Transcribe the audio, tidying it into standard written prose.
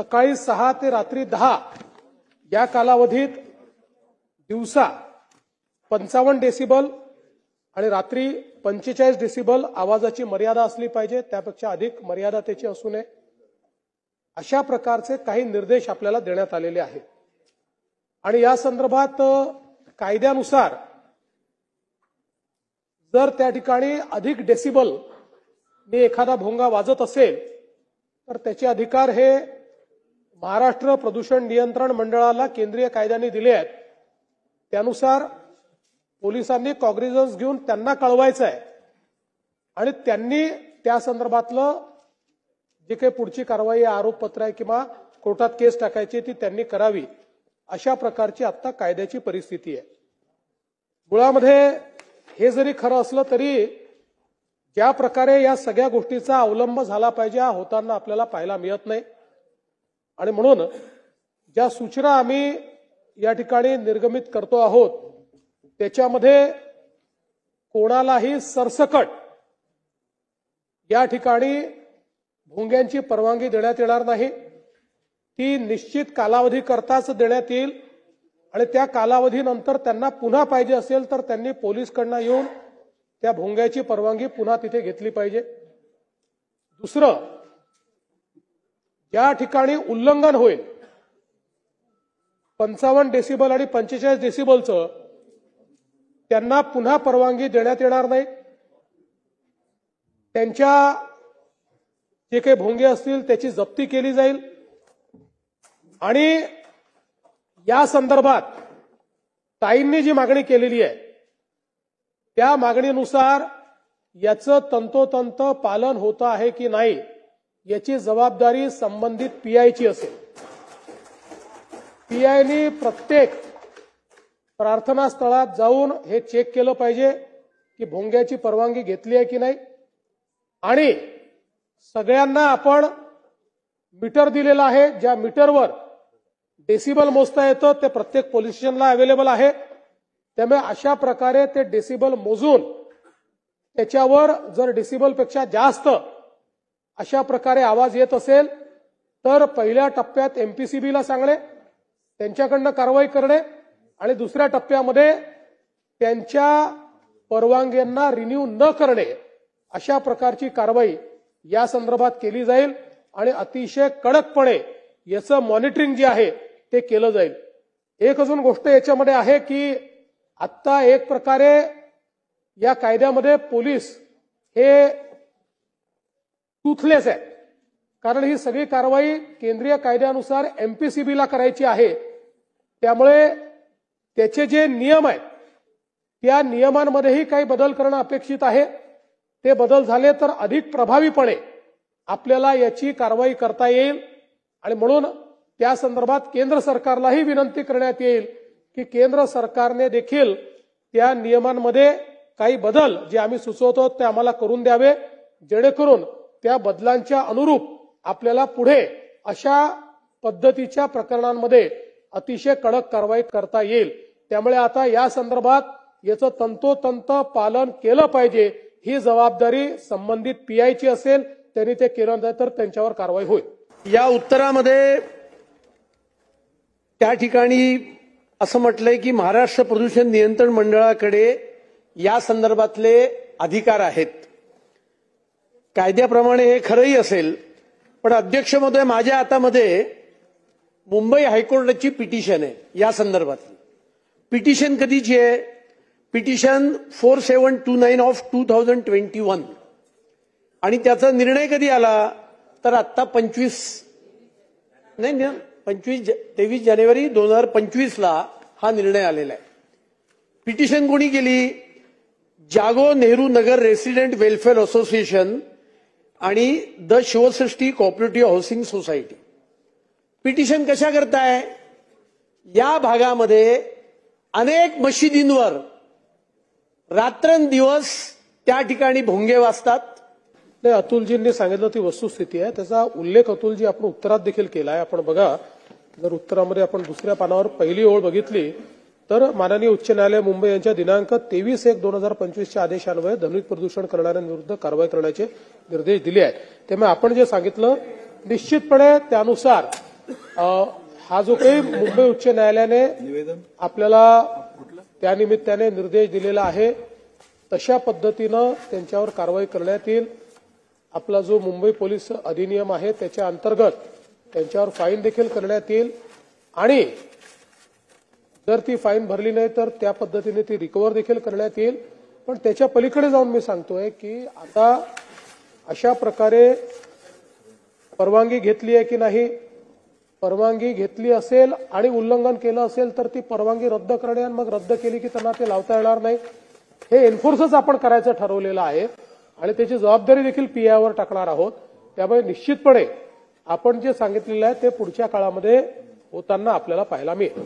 सकाळी 6 ते रात्री 10 या कालावधीत दिवसा 55 डेसिबल आणि रात्री 45 डेसिबल आवाजाची मर्यादा असली पाहिजे, त्यापेक्षा अधिक मर्यादा त्याची असू नये, अशा प्रकारचे काही निर्देश आपल्याला देण्यात आलेले आहेत। आणि या संदर्भात कायद्यानुसार जर त्या ठिकाणी अधिक डेसिबल ने एखादा भोंगा वाजत असेल तर त्याचे अधिकार हे महाराष्ट्र प्रदूषण नियंत्रण मंडळाला केंद्रीय कायद्याने दिले आहेत। त्यानुसार पोलिसांनी कॉग्निझन्स घेऊन त्यांना कळवायचं आहे आणि त्यांनी त्या संदर्भातलं जे काही पुढची कारवाई आरोपपत्र आहे किंवा कोर्टात केस टाकायची ती त्यांनी करावी, अशा प्रकारची आता कायद्याची परिस्थिती आहे। मुळामध्ये हे जरी खरं असलं तरी ज्या प्रकारे या सगळ्या गोष्टीचा अवलंब झाला पाहिजे होताना आपल्याला पाहायला मिळत नाही। आणि म्हणून ज्या सूचना आम्ही या ठिकाणी निर्गमित करतो आहोत त्याच्यामध्ये कोणालाही सरसकट या ठिकाणी भोंग्यांची परवानगी देण्यात येणार नाही, ती निश्चित कालावधी करताच देण्यात येईल आणि त्या कालावधीनंतर त्यांना पुन्हा पाहिजे असेल तर त्यांनी पोलिसकडनं येऊन त्या भोंग्याची परवानगी पुन्हा तिथे घेतली पाहिजे। दुसरं, ज्या ठिकाणी उल्लंघन होईल 55 डेसिबल आणि 45 डेसिबलचं त्यांना पुन्हा परवानगी देण्यात येणार नाही। त्यांच्या जे काही भोंगे असतील त्याची जप्ती केली जाईल आणि या संदर्भात ताईंनी जी मागणी केलेली आहे त्या मागणीनुसार याचं तंतोतंत पालन होतं आहे की नाही याची जबाबदारी संबंधित पीआयची असेल। पीआयनी प्रत्येक प्रार्थना स्थळात जाऊन हे चेक केलं पाहिजे की भोंग्याची परवानगी घेतली आहे की नाही। आणि सगळ्यांना आपण मीटर दिलेला आहे, ज्या मीटरवर डेसिबल मोजता येतं ते प्रत्येक पोलीस स्टेशनला अवेलेबल आहे। त्यामुळे अशा प्रकारे ते डेसिबल मोजून त्याच्यावर जर डेसिबलपेक्षा जास्त अशा प्रकारे आवाज येत असेल तर पहिल्या टप्प्यात एमपीसीबीला सांगणे, त्यांच्याकडनं कारवाई करणे आणि दुसऱ्या टप्प्यामध्ये त्यांच्या परवानग्यांना रिन्यू न करणे, अशा प्रकारची कारवाई या संदर्भात केली जाईल आणि अतिशय कडकपणे याचं मॉनिटरिंग जे आहे ते केलं जाईल। एक अजून गोष्ट याच्यामध्ये आहे की आता एक प्रकारे या कायद्यामध्ये पोलीस हे टूथलेस आहे, कारण ही सगळी कारवाई केंद्रीय कायद्यानुसार एमपीसीबीला करायची आहे। त्यामुळे त्याचे जे नियम आहेत त्या नियमांमध्येही काही बदल करणं अपेक्षित आहे। ते बदल झाले तर अधिक प्रभावीपणे आपल्याला याची कारवाई करता येईल आणि म्हणून त्या संदर्भात केंद्र सरकारलाही विनंती करण्यात येईल की केंद्र सरकारने देखील त्या नियमांमध्ये काही बदल जे आम्ही सुचवतो ते आम्हाला करून द्यावे, जेणेकरून त्या बदलांच्या अनुरूप आपल्याला पुढे अशा पद्धतीच्या प्रकरणांमध्ये अतिशय कडक कारवाई करता येईल। त्यामुळे आता या संदर्भात याचं तंतोतंत पालन केलं पाहिजे, ही जबाबदारी संबंधित पीआयची असेल, त्यांनी ते केलं नाही तर त्यांच्यावर कारवाई होईल। या उत्तरामध्ये त्या ठिकाणी असं म्हटलंय की महाराष्ट्र प्रदूषण नियंत्रण मंडळाकडे या संदर्भातले अधिकार आहेत। कायद्याप्रमाणे हे खरंही असेल, पण अध्यक्ष महोदय माझ्या हातामध्ये मुंबई हायकोर्टाची पिटिशन आहे या संदर्भातली। पिटिशन कधीची आहे? पिटिशन 4729 ऑफ 2021 आणि त्याचा निर्णय कधी आला तर आता 23 जानेवारी 2025 ला हा निर्णय आलेला आहे। पिटिशन कोणी केली? जागो Nehru Nagar resident welfare association आणि the Shivsrushti cooperative housing society. Petition कशा करताय? या भागामध्ये अनेक मशिदींवर रात्रंदिवस त्या ठिकाणी भोंगे वाजतात। नाही, अतुलजींनी सांगितलं ती वस्तुस्थिती आहे, त्याचा उल्लेख अतुलजी आपण उत्तरात देखील केलाय। आपण बघा, जर उत्तरामध्ये आपण दुसऱ्या पानावर पहिली ओळ बघितली तर माननीय उच्च न्यायालय मुंबई यांच्या दिनांक 23/1/2025च्या आदेशान्वये ध्वनी प्रदूषण करणाऱ्यांविरुद्ध कारवाई करण्याचे निर्देश दिले आहेत। त्यामुळे आपण जे सांगितलं निश्चितपणे त्यानुसार हा जो काही मुंबई उच्च न्यायालयाने आपल्याला त्यानिमित्ताने निर्देश दिलेला आहे तशा पद्धतीनं त्यांच्यावर कारवाई करण्यात येईल. आपला जो मुंबई पोलीस अधिनियम आहे त्याच्या अंतर्गत त्यांच्यावर फाईन देखील करण्यात येईल आणि जर ती फाईन भरली नाही तर त्या पद्धतीने ती रिकव्हर देखील करण्यात येईल. पण त्याच्या पलीकडे जाऊन मी सांगतोय की आता अशा प्रकारे परवानगी घेतली आहे की नाही, परवानगी घेतली असेल आणि उल्लंघन केलं असेल तर ती परवानगी रद्द करणे आणि मग रद्द केली की त्यांना ते लावता येणार नाही. हे एन्फोर्सच आपण करायचं ठरवलेलं आहे आणि त्याची जबाबदारी देखील पीआयवर टाकणार आहोत. त्यामुळे निश्चितपणे आपण जे सांगितलेलं आहे ते पुढच्या काळामध्ये होताना आपल्याला पाहायला मिळेल.